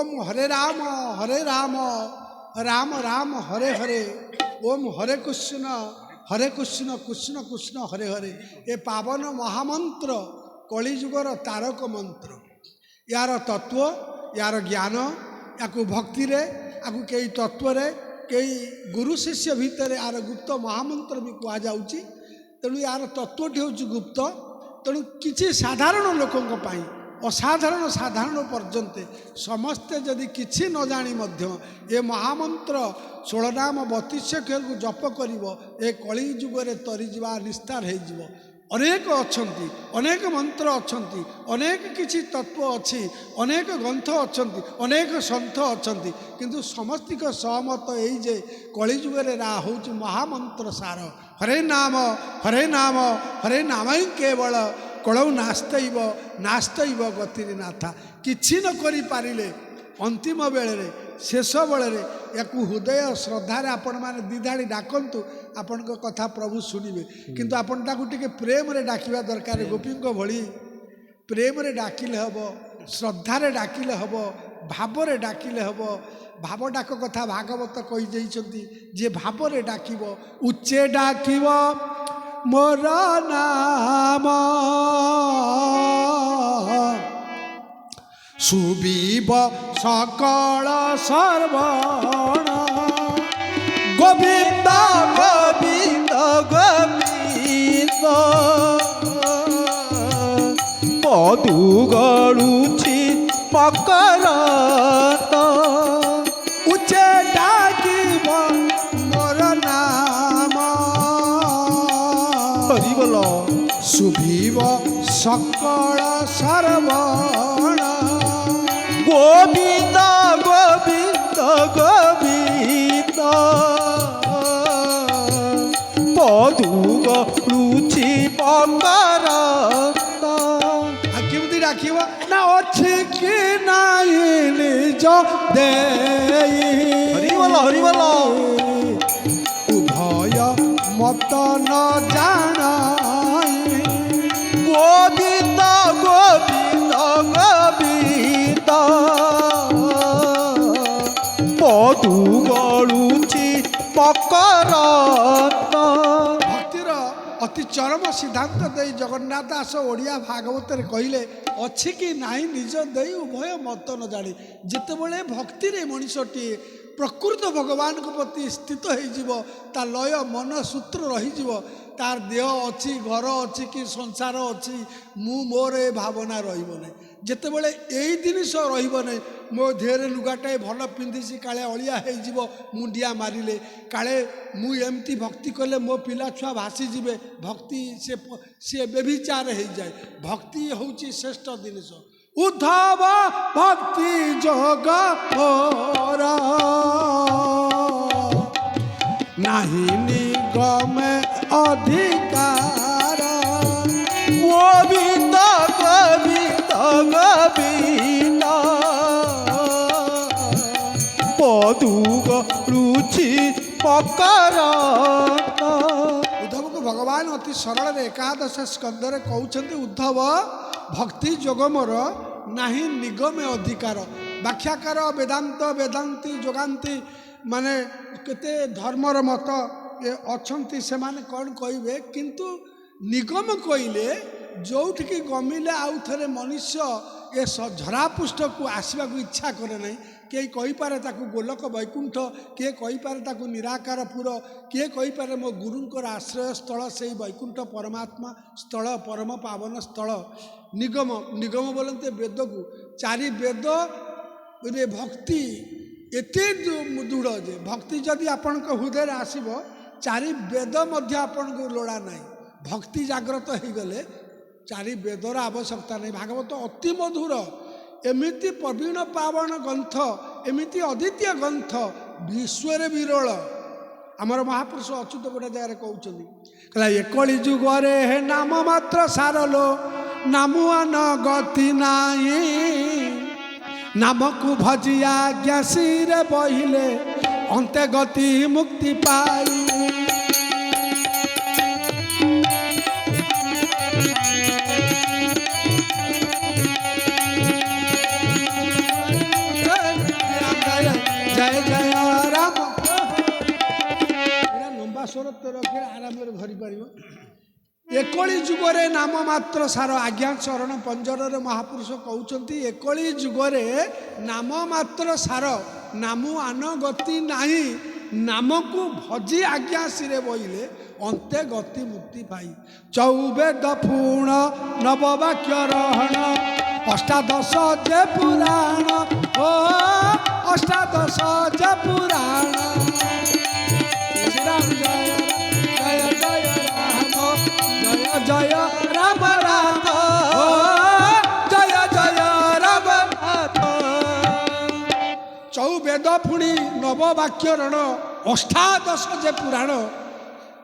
ओम हरे राम राम राम हरे हरे, ओम हरे कृष्ण कृष्ण कृष्ण हरे हरे। ये पावन महामंत्र कलिजुगर तारक मंत्र। यार तत्व यार ज्ञान या भक्ति रे आपको कई तत्व रे कई गुरु शिष्य भितर यार गुप्त महामंत्र भी कह जाऊँगी। तेणु यार तत्वटी हूँ गुप्त। तेणु किसी साधारण लोकों पाई असाधारण साधारण पर्यंत समस्ते जदि किसी न जानी मध्य ये महामंत्र 16 नाम 32 अक्षर को जप करिवो ए कली जुगरे तरीजा निस्तार हो। अनेक अच्छी अनेक मंत्र अच्छी अनेक किसी तत्व अच्छी अनेक ग्रंथ अच्छी अनेक सन्थ अच्छी किंतु समस्त सहमत यही जे कली जुगरे रा हूँ महामंत्र सार हरे नाम हरे नाम हरे नाम ही केवल कलौ नास्तैव नास्तैव गतिरे नाथा। किछि न करि पारिले अंतिम बेले शेष बेले या हृदय श्रद्धार आपण मैंने दिधाड़ी डाकतु आपण कथा प्रभु शुणवे। किंतु आपण ताकू टिके प्रेम रे डाकिबा दरकार। गोपी भली प्रेम रे डाकिले हब, श्रद्धार डाकिले हब, भाव रे डाकिले हब। भाव डाक कथा भागवत कही जाइछंती जे भाव रे डाकिबो उच्चे डाकिबो मोर नाम सुबीब सकल सर्वण गोविंद गोविंद गोविंद मधु गलुछि मकरत उच्चे डाकिब मोर नाम सुभीव सकल सर्वण गोविंद गोविंद गोविंद मधु गलुछि मकरत। केमती डाकिब ना अच्छी कि नाई निज देई हरिबल उभय मत न जानाई गोविंद गोविंद गोविंद मधु गलुछि मकरत। भक्तिर अति चरम सिद्धांत दे जगन्नाथ दास ओडिया भागवत कहले अच्छी कि नाई निज दे उभय मत न जानी। जितेबले भक्ति रे मनीषटी प्रकृत भगवान को प्रति स्थित हो लय मन सूत्र रही तार देह अच्छी घर अच्छी कि संसार अच्छी मु मोर ए भावना रही जितेबले यही जिनिस रही मो देहरे लुगाटाए भल पिंधिसी काले अलिया हो मुंडिया मारिले काले मु एमती भक्ति कले मो पिला छुआ भासीजे भक्ति से बेविचार हो जाए। भक्ति हूँ श्रेष्ठ जिनिस। उद्धव भक्ति जोग नहीं निगम अधिकार गोविंद गोविंद गोविंद मधु गलुछि मकरत। उद्धव को भगवान अति सरल एकादश स्कंदरे कहउछन्ति उद्धव भक्ति जोग मोर नाही निगम अधिकार। व्याख्याकार वेदांत वेदांती जोगांती माने केते धर्मर मत अच्छी से माने कौन कहे किंतु निगम कहले जोठिकी गमिले आउ थे मनुष्य ये झरापृष्ठ को आसवा को इच्छा करे ना। किए कहीपे ताकू गोलक वैकुंठ किए कहीपे ताकू निराकारपुर किए कहीपे मो गुरुंकर आश्रय स्थल से वैकुंठ परमात्मा स्थल परम पावन स्थल। निगम निगम बोलते वेद को चारि वेद रे भक्ति एते दृढ़ जे भक्ति जदि आपण हृदय आसब चारि वेद मध्य आपण को लोड़ा ना। भक्ति जागृत हो गले चारि वेदर आवश्यकता नहीं। भागवत अति मधुर एमिति प्रवीण पावन ग्रंथ एमिति अद्वितीय ग्रंथ विश्व विरल। आमर महापुरुष अच्युत गोटे जगह कहते एकली जुगरे हे नाम मात्र सारलो नामुआ न गति नाई नाम को भजिया ज्ञासीरे बहिले अंते गति मुक्ति पाई। एकली जुगरे नाम मात्र सार आज्ञा चरण पंजर महापुरुष कहते एकली जुगरे नाम मात्र सार नामु आन गति नाही नाम को भजी आज्ञा सिरे बोइले अंते गति मुक्ति पाई चौवेद पूर्ण नववाक्य रहण अष्टादश जे पुराण ओ अष्टादश जे पुराण राम जय जय जय राम जय जय राम राम जय जय राम चौवेद पुणी नववाक्यरण अष्टादश जे पुराण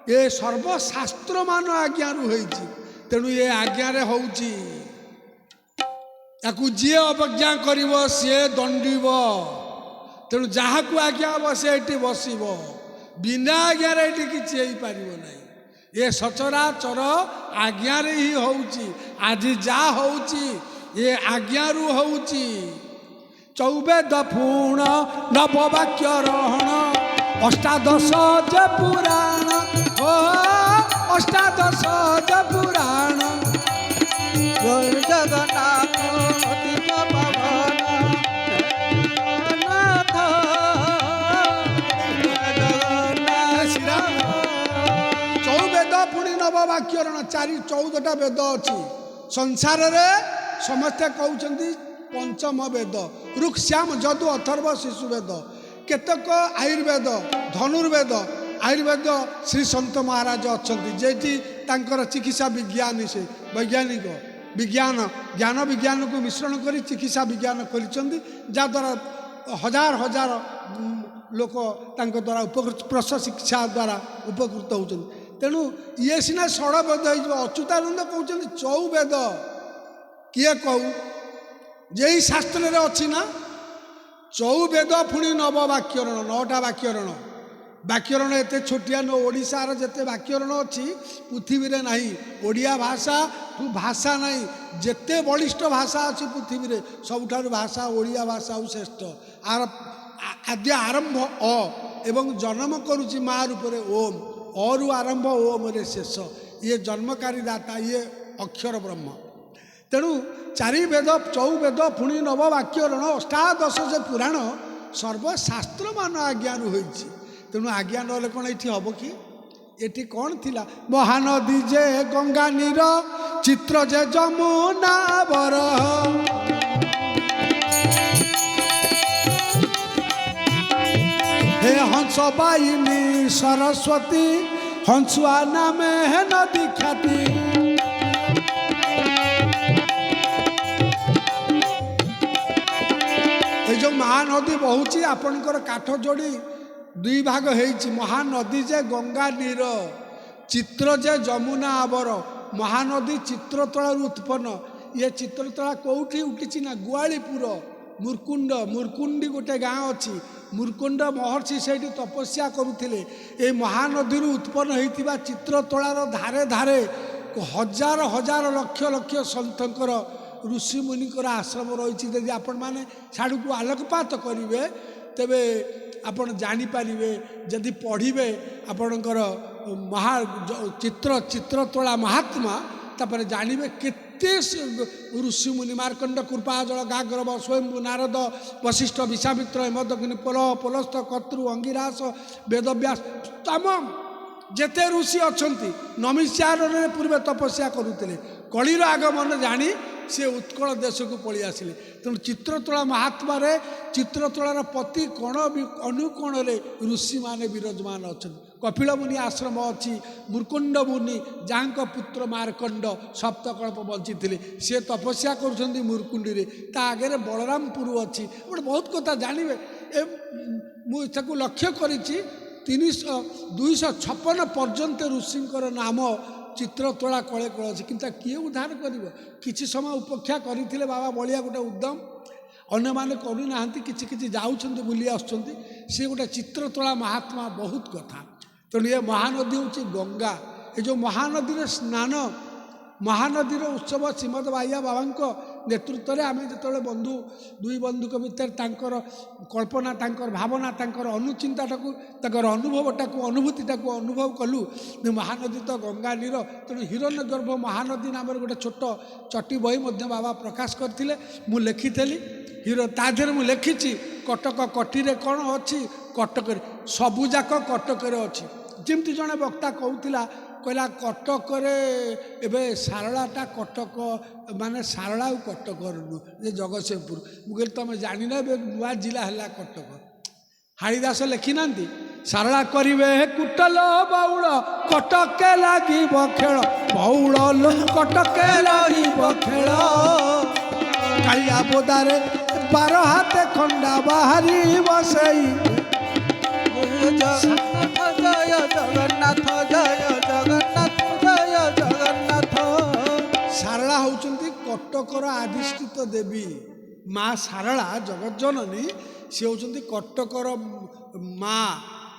ये सर्वशास्त्र मान आज्ञा तेणु ये आज्ञा होउची याकू जी अवज्ञा करिव सी दंडिव तेणु जहाँ को आज्ञा हम से बसब बिना आज्ञार ये किसी हो पार ना ये सचराचर आज्ञारे ही होउची आज जा होउची ये आज्ञारू होउची चौवेद पूर्ण नववाक्य रहण अष्टादश जे पुराण ओ अष्टादश जे पुराण जगन्नाथ अतीत पावन जगन्नाथ चौवेद पुणी नववाक्यरण 14टा वेद अच्छी संसार रे समस्ते कहते पंचम वेद ऋक् श्याम जदु अथर्व शिशु वेद केतक आयुर्वेद धनुर्वेद आयुर्वेद श्री सन्त महाराज अच्छा जेठी तांकर चिकित्सा विज्ञान से वैज्ञानिक विज्ञान ज्ञान विज्ञान को मिश्रण कर चिकित्सा विज्ञान करद्वारा हजार हजार लोक द्वारा उपकृत प्रश शिक्षा द्वारा उपकृत होती तेणु ये सीना षड़ वेद हो अच्युतानंद कहते चौवेद किए कहू यही शास्त्र अच्छी ना चौवेद पुणी नववाक्यरण 9टा वाक्यरण व्याकरण एत छोटिया न ओडिशार जेते व्याकरण अच्छी पृथ्वी रे नहीं ओडिया भाषा तू भाषा नहीं जेते बलिष्ठ भाषा अच्छी पृथ्वी रे सबुठार भाषा ओडिया भाषा श्रेष्ठ आर आद्य आरंभ अ एवं जन्म करुची माँ रूपरे ओम अरु आरंभ ओम रे शेष ये जन्मकारी दाता ये अक्षर ब्रह्म तेणु चारि वेद चौवेद पुणी नववाक्यरण अष्टादश जे पुराण सर्वशास्त्र मान आज्ञारू होइछि तेणु आज्ञा नले कौन ये हम कि ये कौन थिला महानदी जे गंगा नीर चित्र जे जमुना बर हे हंस बाइनी सरस्वती हंसुआ नामे है नदी ख्याति जो महानदी बहुची आपणकर काठ जोड़ी दुई भाग होइछि महानदी जे गंगा नीर चित्र जे जमुना आवर महानदी चित्रतला उत्पन्न ये चित्रतला कौटी उठी ना गुआलीपुर मुरकुंड मुरकुंडी गोटे गाँ अच्छी मुरकुंड महर्षि से तपस्या करुले ये महानदी उत्पन्न होता चित्रतलार धारे धारे हजार हजार लक्ष लक्ष सन्थर ऋषि मुनिकर आश्रम रही यदि आपण मैंने साड़ू को आलोकपात करेंगे तेबे आपण जानीपारे जदि पढ़े आपणकर महा चित्र चित्रतोला महात्मा तापर जानवे केते ऋषि मुनि मार्कंड कृपाजल गाग्रव स्वयंभू नारद वशिष्ठ विश्वामित्र हेमदग्नि पोल पोलस्थ कतृ अंगिरास वेदव्यास तमाम जेते ऋषि अच्छा नमिष्यारण्य पूर्वे तपस्या करुले कलिर आगमन जानी सी उत्कल देश को पलि आसिले तेणु चित्रतोला महात्मा चित्रतोलार प्रति कोण अनुकोण ऋषि माने विराजमान अच्छा कपिल मुनि आश्रम अच्छी मुरकुंड मुनि जहाँ पुत्र मार्कंड सप्तकल्प बंची सी तपस्या कर मुरकुंडी आगे बलरामपुर अच्छी गोटे बहुत कथा जानवे मुझे लक्ष्य करी 256 पर्यंत ऋषिंकर नाम चित्रतोला कले कल अच्छी कि किए उद्धार कर किसी समय उपेक्षा करते बाबा बलिया गोटे उद्यम अन्य माने करूना कि जाऊँ बुली आसुँच सी गोटे चित्रतोला महात्मा बहुत कथा तेणु ये महानदी हूँ गंगा ये जो महानदी स्नान महानदी उत्सव श्रीमद बाइया बाबा ନେତୃତ୍ୱରେ ଆମେ ଯେତେବେଳେ ବନ୍ଧୁ ଦୁଇ ବନ୍ଧୁଙ୍କ ଭିତରେ ତାଙ୍କର କଳ୍ପନା, ତାଙ୍କର ଭାବନା, ତାଙ୍କର ଅନୁଚିନ୍ତାଟାକୁ, ତାଙ୍କର ଅନୁଭବଟାକୁ, ଅନୁଭୂତିଟାକୁ ଅନୁଭବ କଲୁ ଯେ ମହାନଦୀ ତ ଗଙ୍ଗା ନୀର, ତେଣୁ ହିରଣ୍ୟଗର୍ଭ ମହାନଦୀ ନାମରେ ଗୋଟେ ଛୋଟ ଚଟି ବହି ମଧ୍ୟ ବାବା ପ୍ରକାଶ କରିଥିଲେ। ମୁଁ ଲେଖିଥିଲି ତା ଦେହରେ ମୁଁ ଲେଖିଛି କଟକ କଟିରେ କ'ଣ ଅଛି, କଟକରେ ସବୁଯାକ କଟକରେ ଅଛି। ଯେମିତି ଜଣେ ବକ୍ତା କହୁଥିଲା, କହିଲା କଟକରେ ଏବେ ସାରଳାଟା କଟକ, ମାନେ ସାରଳା ଆଉ କଟକର ନୁହଁ, ଯେ ଜଗତସିଂହପୁର। ମୁଁ କହିଲି ତମେ ଜାଣିନ ଏବେ ନୂଆ ଜିଲ୍ଲା ହେଲା କଟକ। ହାଡ଼ିଦାସ ଲେଖିନାହାନ୍ତି, ସାରଳା କରିବେ କୁଟଲ ବାଉଳ, କଟକେ ଲାଗିବ ଖେଳ, ବଉଳ କଟକେ ଲାଗିବ ଖେଳ, କାଳିଆ ବୋଦାରେ 12 ହାତେ ଖଣ୍ଡା ବାହାରିବ ସେଇ। ଜୟ ଜଗନ୍ନାଥ, ଜୟ ଜଗନ୍ନାଥ, ଜୟ ଜଗନ୍ନାଥ। ସାରଳା ହେଉଛନ୍ତି କଟକର ଆଧିଷ୍ଠିତ ଦେବୀ। ମା ସାରଳା ଜଗଜ୍ଜନନୀ, ସେ ହେଉଛନ୍ତି କଟକର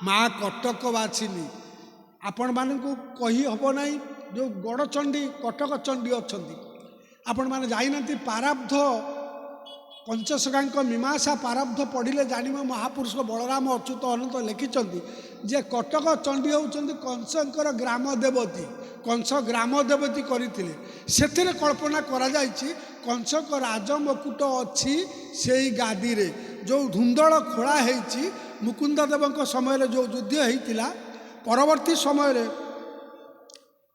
ମା କଟକବାସିନୀ। ଆପଣମାନଙ୍କୁ କହି ହେବ ନାହିଁ, ଯେଉଁ ଗଡ଼ଚଣ୍ଡୀ କଟକ ଚଣ୍ଡୀ ଅଛନ୍ତି, ଆପଣମାନେ ଯାଇନାହାନ୍ତି। ପାରାବ୍ଧ ପଞ୍ଚସଖାଙ୍କ ମୀମାଂସା ପାରାବ୍ଧ ପଢ଼ିଲେ ଜାଣିବ, ମହାପୁରୁଷ ବଳରାମ ଅଚ୍ୟୁତ ଅନନ୍ତ ଲେଖିଛନ୍ତି ଯେ କଟକ ଚଣ୍ଡୀ ହେଉଛନ୍ତି କଂସଙ୍କର ଗ୍ରାମ ଦେବତୀ। କଂସ ଗ୍ରାମ ଦେବତୀ କରିଥିଲେ। ସେଥିରେ କଳ୍ପନା କରାଯାଇଛି କଂସଙ୍କ ରାଜମକୁଟ ଅଛି ସେଇ ଗାଦିରେ। ଯେଉଁ ଧୁନ୍ଦଳ ଖୋଳା ହେଇଛି ମୁକୁନ୍ଦ ଦେବଙ୍କ ସମୟରେ ଯେଉଁ ଯୁଦ୍ଧ ହେଇଥିଲା, ପରବର୍ତ୍ତୀ ସମୟରେ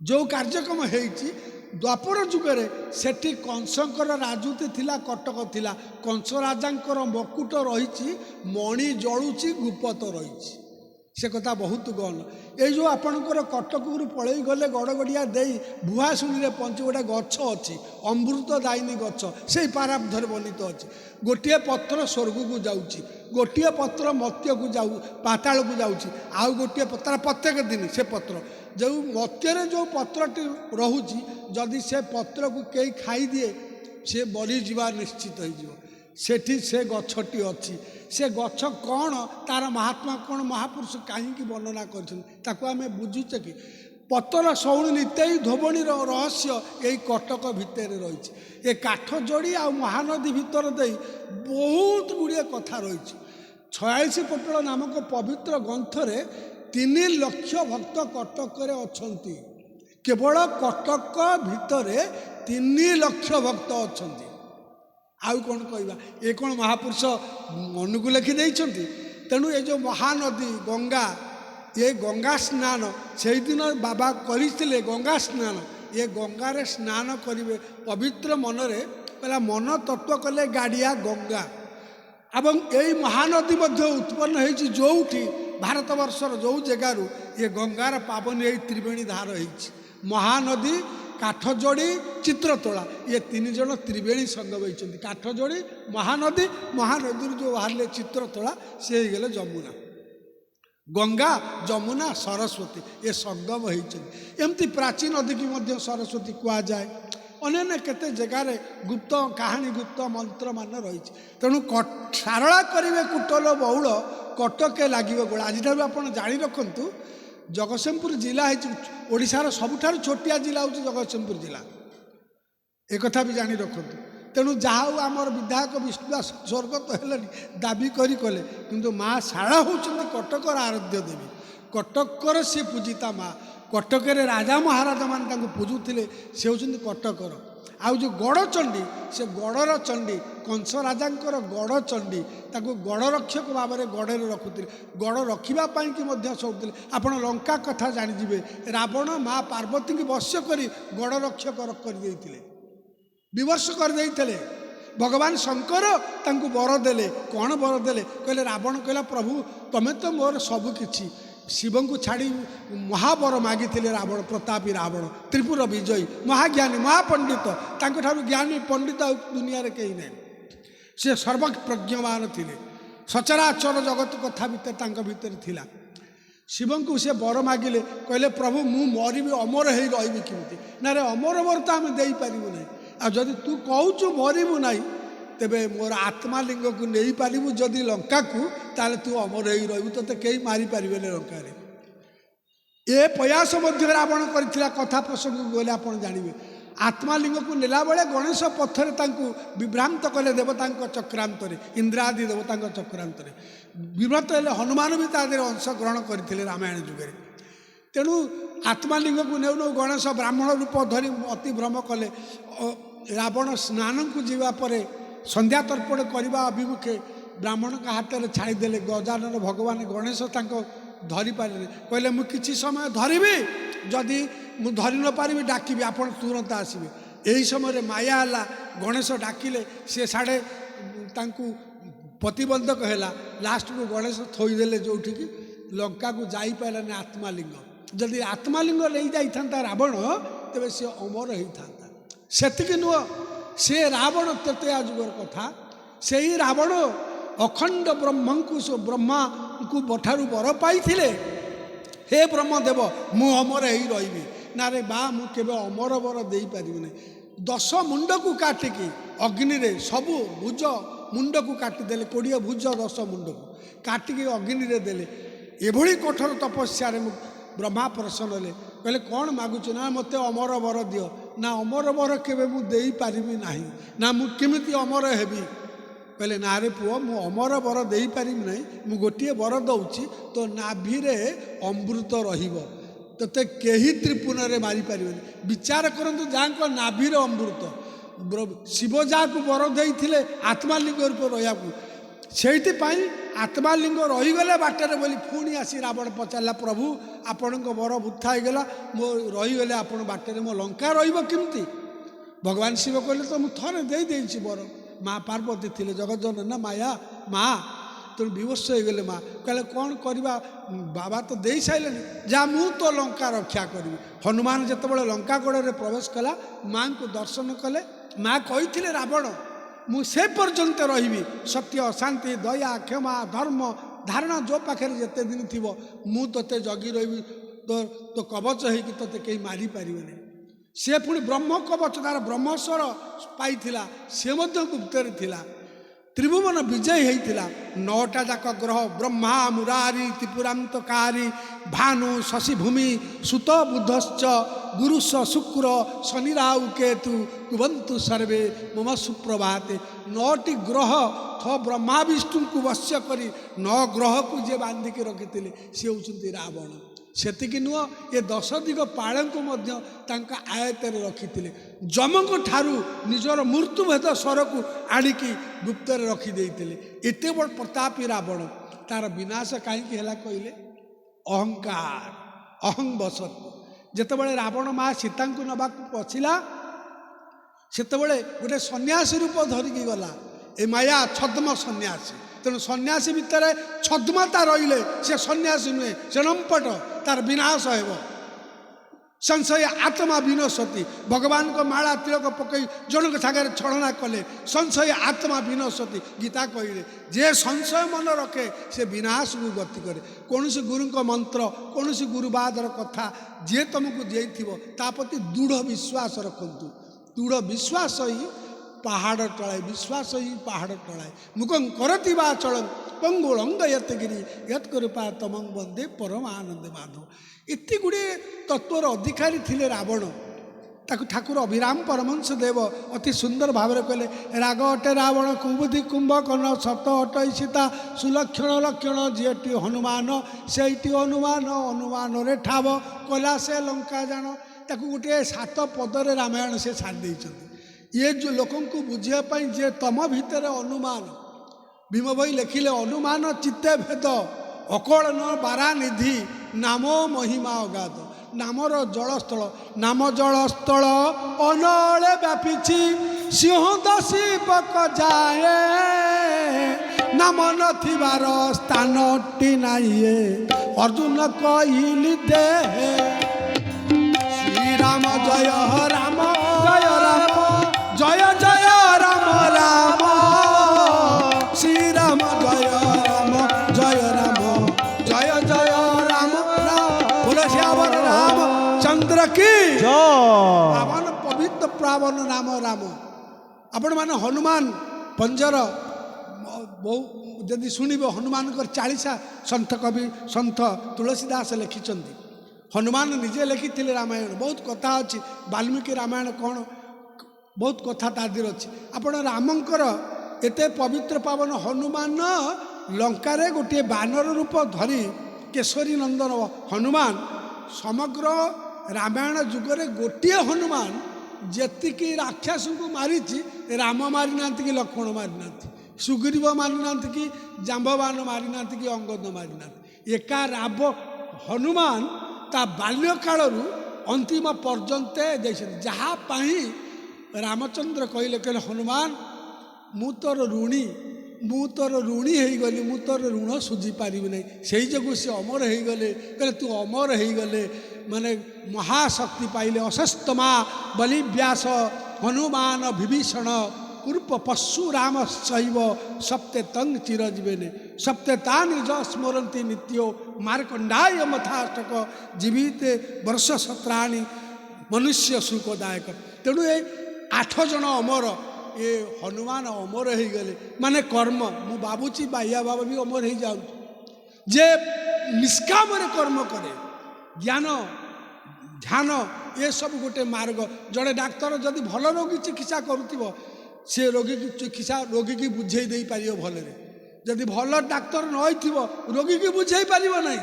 ଯେଉଁ କାର୍ଯ୍ୟକ୍ରମ ହେଇଛି ଦ୍ୱାପର ଯୁଗରେ, ସେଠି କଂସଙ୍କର ରାଜୁତି ଥିଲା, କଟକ ଥିଲା। କଂସ ରାଜାଙ୍କର ମକୁଟ ରହିଛି, ମଣି ଜଳୁଛି, ଗୁପତ ରହିଛି। ସେ କଥା ବହୁତ ଗହନ। ଏଇ ଯେଉଁ ଆପଣଙ୍କର କଟକରୁ ପଳେଇ ଗଲେ ଗଡ଼ଗଡ଼ିଆ ଦେଇ ଭୁଆଶୁଣୀରେ ପହଞ୍ଚି ଗୋଟେ ଗଛ ଅଛି, ଅମୃତ ଦାୟିନୀ ଗଛ, ସେଇ ପାରାବ୍ଧରେ ବର୍ଣ୍ଣିତ ଅଛି। ଗୋଟିଏ ପତ୍ର ସ୍ୱର୍ଗକୁ ଯାଉଛି, ଗୋଟିଏ ପତ୍ର ମର୍ତ୍ତ୍ୟକୁ ପାତାଳକୁ ଯାଉଛି, ଆଉ ଗୋଟିଏ ପତ୍ର ପ୍ରତ୍ୟେକ ଦିନ ସେ ପତ୍ର, ଯେଉଁ ମର୍ତ୍ତ୍ୟରେ ଯେଉଁ ପତ୍ରଟି ରହୁଛି, ଯଦି ସେ ପତ୍ରକୁ କେହି ଖାଇଦିଏ ସେ ମରିଯିବା ନିଶ୍ଚିତ ହେଇଯିବ। ସେଠି ସେ ଗଛଟି ଅଛି। ସେ ଗଛ କ'ଣ, ତାର ମହାତ୍ମା କ'ଣ, ମହାପୁରୁଷ କାହିଁକି ବର୍ଣ୍ଣନା କରିଛନ୍ତି ତାକୁ ଆମେ ବୁଝୁଛେ କି? ପତର ଶୌଳି ନିତେଇ ଧୋବଣୀର ରହସ୍ୟ ଏଇ କଟକ ଭିତରେ ରହିଛି। ଏ କାଠ ଯୋଡ଼ି ଆଉ ମହାନଦୀ ଭିତର ଦେଇ ବହୁତ ଗୁଡ଼ିଏ କଥା ରହିଛି। 46 ପୋଟଳ ନାମକ ପବିତ୍ର ଗ୍ରନ୍ଥରେ 3 ଲକ୍ଷ ଭକ୍ତ କଟକରେ ଅଛନ୍ତି। କେବଳ କଟକ ଭିତରେ 3 ଲକ୍ଷ ଭକ୍ତ ଅଛନ୍ତି। ଆଉ କ'ଣ କହିବା? ଏ କ'ଣ ମହାପୁରୁଷ ମନକୁ ଲେଖି ଦେଇଛନ୍ତି? ତେଣୁ ଏ ଯେଉଁ ମହାନଦୀ ଗଙ୍ଗା, ଏ ଗଙ୍ଗା ସ୍ନାନ ସେଇଦିନ ବାବା କରିଥିଲେ ଗଙ୍ଗା ସ୍ନାନ। ଏ ଗଙ୍ଗାରେ ସ୍ନାନ କରିବେ ପବିତ୍ର ମନରେ, କହିଲା ମନ ତତ୍ତ୍ୱ କଲେ ଗାଡ଼ିଆ ଗଙ୍ଗା। ଏବଂ ଏଇ ମହାନଦୀ ମଧ୍ୟ ଉତ୍ପନ୍ନ ହେଇଛି ଯେଉଁଠି, ଭାରତବର୍ଷର ଯେଉଁ ଜାଗାରୁ ଏ ଗଙ୍ଗାର ପାବନୀ ଏଇ ତ୍ରିବେଣୀ ଧାର ହେଇଛି। ମହାନଦୀ, କାଠଯୋଡ଼ି, ଚିତ୍ରତୋଳା, ଏ 3 ଜଣ ତ୍ରିବେଣୀ ସଙ୍ଗମ ହେଇଛନ୍ତି। କାଠଯୋଡ଼ି, ମହାନଦୀ, ମହାନଦୀରୁ ଯେଉଁ ବାହାରିଲେ ଚିତ୍ରତୋଳା, ସେ ହେଇଗଲେ ଯମୁନା। ଗଙ୍ଗା, ଯମୁନା, ସରସ୍ୱତୀ ଏ ସଙ୍ଗମ ହେଇଛନ୍ତି। ଏମିତି ପ୍ରାଚୀନ ନଦୀକି ମଧ୍ୟ ସରସ୍ୱତୀ କୁହାଯାଏ। ଅନ୍ୟାନ୍ୟ କେତେ ଜାଗାରେ ଗୁପ୍ତ କାହାଣୀ, ଗୁପ୍ତ ମନ୍ତ୍ରମାନ ରହିଛି। ତେଣୁ ସାରଳା କରିବେ କୁଟଲ ବଉଳ, କଟକେ ଲାଗିବ ଗୋଳ। ଆଜିଠାରୁ ଆପଣ ଜାଣି ରଖନ୍ତୁ, ଜଗତସିଂହପୁର ଜିଲ୍ଲା ହେଇଛି ଓଡ଼ିଶାର ସବୁଠାରୁ ଛୋଟିଆ ଜିଲ୍ଲା ହେଉଛି ଜଗତସିଂହପୁର ଜିଲ୍ଲା। ଏକଥା ବି ଜାଣି ରଖନ୍ତୁ। ତେଣୁ ଯାହା ହଉ ଆମର ବିଧାୟକ ବିଷ୍ଣୁ ଦାସ ସ୍ୱର୍ଗତ ହେଲେଣି, ଦାବି କଲେ, କିନ୍ତୁ ମା ସାରଳା ହେଉଛନ୍ତି କଟକର ଆରାଧ୍ୟ ଦେବୀ। କଟକର ସେ ପୂଜିତା ମା। କଟକରେ ରାଜା ମହାରାଜା ମାନେ ତାଙ୍କୁ ପୂଜୁଥିଲେ। ସେ ହେଉଛନ୍ତି କଟକର। ଆଉ ଯେଉଁ ଗଡ଼ଚଣ୍ଡୀ, ସେ ଗଡ଼ର ଚଣ୍ଡୀ, କଂସ ରାଜାଙ୍କର ଗଡ଼ ଚଣ୍ଡୀ, ତାକୁ ଗଡ଼ ରକ୍ଷକ ଭାବରେ ଗଡ଼ରେ ରଖୁଥିଲେ। ଗଡ଼ ରଖିବା ପାଇଁକି ମଧ୍ୟ ଶୋଉଥିଲେ। ଆପଣ ଲଙ୍କା କଥା ଜାଣିଯିବେ, ରାବଣ ମା ପାର୍ବତୀଙ୍କୁ ବଶ୍ୟ କରି ଗଡ଼ ରକ୍ଷକ କରିଦେଇଥିଲେ, ବିବର୍ଷ କରିଦେଇଥିଲେ। ଭଗବାନ ଶଙ୍କର ତାଙ୍କୁ ବର ଦେଲେ। କ'ଣ ବର ଦେଲେ? କହିଲେ, ରାବଣ କହିଲା, ପ୍ରଭୁ ତମେ ତ ମୋର ସବୁ କିଛି। ଶିବଙ୍କୁ ଛାଡ଼ି ମହାବର ମାଗିଥିଲେ ରାବଣ, ପ୍ରତାପୀ ରାବଣ, ତ୍ରିପୁର ବିଜୟୀ, ମହାଜ୍ଞାନୀ, ମହାପଣ୍ଡିତ। ତାଙ୍କଠାରୁ ଜ୍ଞାନୀ ପଣ୍ଡିତ ଆଉ ଦୁନିଆରେ କେହି ନାହିଁ। ସେ ସର୍ବପ୍ରଜ୍ଞମାନ ଥିଲେ। ସଚରାଚର ଜଗତ କଥା ଭିତରେ ତାଙ୍କ ଭିତରେ ଥିଲା। ଶିବଙ୍କୁ ସେ ବର ମାଗିଲେ, କହିଲେ ପ୍ରଭୁ ମୁଁ ମରିବି, ଅମର ହେଇ ରହିବି କେମିତି? ନା ରେ, ଅମର ବର ତ ଆମେ ଦେଇପାରିବୁ ନାହିଁ। ଆଉ ଯଦି ତୁ କହୁଛୁ ମରିବୁ ନାହିଁ, ତେବେ ମୋର ଆତ୍ମାଲିଙ୍ଗକୁ ନେଇପାରିବୁ ଯଦି ଲଙ୍କାକୁ, ତାହେଲେ ତୁ ଅମର ହେଇ ରହିବୁ, ତୋତେ କେହି ମାରିପାରିବେନି ଲଙ୍କାରେ। ଏ ପ୍ରୟାସ ମଧ୍ୟ ରାବଣ କରିଥିଲା। କଥା ପ୍ରସଙ୍ଗକୁ ଗଲେ ଆପଣ ଜାଣିବେ। आत्मालिंग को नेला बेले गणेश पथर तांकु विभ्रांत कले देवतांक चक्रांतरे इंद्रादि देवतांक चक्रांतरे विभ्रांत हेले हनुमान भी तादेर अंश ग्रहण करथिले रामायण जुगे तेणु आत्मालिंग को नेउ नेउ गणेश ब्राह्मण रूप धरी अति भ्रम कले रावण स्नान को जीवा परे संध्या तर्पण करने अभिमुखे ब्राह्मण का हाथ में छाड़ीदे गजानन भगवान गणेश धरी पारे कहले मु किछि समय धरबी जदि मु धरी न पारि डाकबी आपण तुरंत आसबे यही समय माया है गणेश डाकिले सी साढ़े प्रतिबंधक है लास्ट को गणेश थोईदे जो लंका को जापारानी आत्मालिंग जदि आत्मालिंग नहीं जाता रावण तेरे सी अमर होता से नुह से रावण तृतीया जुगर कथा से ही रावण अखंड ब्रह्म को ब्रह्मा को ठारू बर पाई हे ब्रह्मदेव मु अमर ही रही ना रे बा मुझे अमर बर दे पारि ना 10 मुंड को काटिकी अग्नि रे सबू भुज मुंड को काटिदेले 20 भुज 10 मुंड को काटिकी अग्नि रे देले एभली कठोर तपस्या ब्रह्मा प्रसन्न ले कहले कौन मागुच ना मत अमर बर दियो ना अमर बर केवे मु देई पारिबी नाही ना मु केमिति अमर हेबी कहले ना रे पुओ मु अमर बर देई पारिबी नाही मु गोटिए बर दउची तो नाभि रे अमृत रहिबो तते केही त्रिपुन रे मारी पारिबेनी विचार करंतु जाको नाभि रे अमृत शिव जाको बर देइथिले आत्मालिंग रूप रहिया को सेइथिपाई आत्मालिंग रहीगले बाटर बोली पुणी आसी रावण पचारा प्रभु आपण बर बुथा होगा मो रहीगले आपण बाटर मो लंका रमती भगवान शिव कहले तो मुझे थे देदेसी बर माँ पार्वती थी जगज्जन ना माया माँ तेणु विवश हो गले माँ कहले कौन करवा बाबा तो दे सारे जा मु तो लंका रक्षा करी हनुमान जिते लंका गढ़ में प्रवेश कला माँ को दर्शन कले माँ कही रावण मुझे पर्यंत रही सत्य शांति दया क्षमा धर्म धारणा जो पाखे जिते दिन थी मु ते जगी रही तो कवच हो ते कहीं मारी पारे सी पुणी ब्रह्म कवच तार ब्रह्मस्वर पाई सी गुप्त थिला त्रिभुवन विजय होता 9टा जाक ग्रह ब्रह्मा मुरारी त्रिपुरांतकारी भानु शशिभूमि सुत बुधश्च गुरुश शुक्र शनि राहु केतु कुवंतु सर्वे मम सुप्रभाते 9टी ग्रह थो ब्रह्मा विष्णु को वश्य करी 9 ग्रह को जे बांधिक रखी सी होती रावण सेतिकी नुह ये 10 दिग पाल को आयत रखी जम को ठारू निजर मृत्युभेद स्वर को आणिकी गुप्त रखीदे एत बड़ प्रतापी रावण तार विनाश कहीं कहले अहंकार अहंवशत जितेबाला रावण माँ सीता को नवा पशिला से गोटे सन्यासी रूप धरिकी गला ए माया छद्म सन्यासी तेणु सन्यासी भितर छद्मता रहिले से सन्यासी नुहे से लंपट तार विनाश हो संशय आत्मा विनशति भगवान को माला तिलक पकई जनक सागर छलना कले संशय आत्मा विनशति गीता कहले जे संशय मन रखे से विनाश को गति करे कौन गुरु मंत्र कौन गुरुवादर कथा जे तुमको देता प्रति दृढ़ विश्वास रखु दृढ़ विश्वास ही पहाड़ टलाए विश्वास ही पहाड़ टलाए मुखं करती बा चलन पंगुलंग यतगिरी यत्कृपा तमं वंदे परमानंद माधव इति गुड़े तत्वर अधिकारी थिले रावण ताकू ठाकुर अभिराम परमंश देव अति सुंदर भाव कहले राग अटे रावण कुबुद्धि कुंभकर्ण सत अटई सीता सुलक्षण लक्षण जीटी हनुमान सेठी हनुमान हनुमान रे ठाव कला से लंका जान ताकू गोटे 7 पदरे रामायण से छाड़ देइछन्ति ये जो लोकों को बुझापी जे तम भितर अनुमान भीम भाई लिखिले अनुमान चित्ते भेद अकल न बारानिधि नामो महिमा अगाध नामर जलस्थल नाम जलस्थल अनले व्यापी सिंह दसी पक जाए नाम नथिबार स्थान टी नाइए अर्जुन कहली दे श्रीराम जय राम जय राम जय जय राम राम श्रीराम जय राम जय राम जय जय राम राम बोलो श्यावर राम चंद्र की पावन पवित्र पावन नाम राम आपण माने हनुमान पंजर बहु जदि शुणव हनुमान 40 सन्थ कवि सन्थ तुलसीदास लिखिं ହନୁମାନ ନିଜେ ଲେଖିଥିଲେ ରାମାୟଣ। ବହୁତ କଥା ଅଛି ବାଲ୍ମୀକି ରାମାୟଣ କ'ଣ, ବହୁତ କଥା ତା ଦେହରେ ଅଛି। ଆପଣ ରାମଙ୍କର ଏତେ ପବିତ୍ର ପାବନ ହନୁମାନ ଲଙ୍କାରେ ଗୋଟିଏ ବାନର ରୂପ ଧରି କେଶରୀ ନନ୍ଦନ ହନୁମାନ ସମଗ୍ର ରାମାୟଣ ଯୁଗରେ ଗୋଟିଏ ହନୁମାନ ଯେତିକି ରାକ୍ଷସଙ୍କୁ ମାରିଛି ରାମ ମାରିନାହାନ୍ତି କି ଲକ୍ଷ୍ମଣ ମାରିନାହାନ୍ତି, ସୁଗ୍ରୀବ ମାରିନାହାନ୍ତି କି ଜାମ୍ବବାନ ମାରିନାହାନ୍ତି କି ଅଙ୍ଗଦ ମାରିନାହାନ୍ତି। ଏକା ହନୁମାନ ତା ବାଲ୍ୟକାଳରୁ ଅନ୍ତିମ ପର୍ଯ୍ୟନ୍ତ ଦେଇଛନ୍ତି। ଯାହା ପାଇଁ ରାମଚନ୍ଦ୍ର କହିଲେ ହନୁମାନ ମୁଁ ତୋର ଋଣୀ ହେଇଗଲି, ମୁଁ ତୋର ଋଣ ସୁଝି ପାରିବି ନାହିଁ। ସେଇ ଯୋଗୁଁ ସେ ଅମର ହେଇଗଲେ। କହିଲେ ତୁ ଅମର ହେଇଗଲେ ମାନେ ମହାଶକ୍ତି ପାଇଲେ। ଅଶସ୍ତମା ବଲିବ୍ୟାସ ହନୁମାନ ବିଭୀଷଣ ପୂର୍ବ ପଶୁରାମ ଶୈବ ସପ୍ତେ ତଙ୍ଗ ଚିରଜୀବେନେ ସପ୍ତେ ତାନି ଯ ସ୍ମରନ୍ତି ନିତ୍ୟ ମାର୍କଣ୍ଡାୟ ମଥାଷ୍ଟକ ଜୀବିତେ ବର୍ଷ ସତ୍ରାଣୀ ମନୁଷ୍ୟ ସୁଖଦାୟକ। ତେଣୁ ଏ 8 ଜଣ ଅମର, ଏ ହନୁମାନ ଅମର ହେଇଗଲେ ମାନେ କର୍ମ। ମୁଁ ଭାବୁଛି ବାଇଆ ବାବା ବି ଅମର ହେଇଯାଉଛି ଯେ ନିଷ୍କାମରେ କର୍ମ କରେ। ଜ୍ଞାନ ଧ୍ୟାନ ଏସବୁ ଗୋଟେ ମାର୍ଗ। ଜଣେ ଡାକ୍ତର ଯଦି ଭଲ ରୋଗୀ ଚିକିତ୍ସା କରୁଥିବ ସେ ରୋଗୀକି ବୁଝେଇ ଦେଇପାରିବ ଭଲରେ। ଯଦି ଭଲ ଡାକ୍ତର ନ ହେଇଥିବ ରୋଗୀକି ବୁଝେଇ ପାରିବ ନାହିଁ।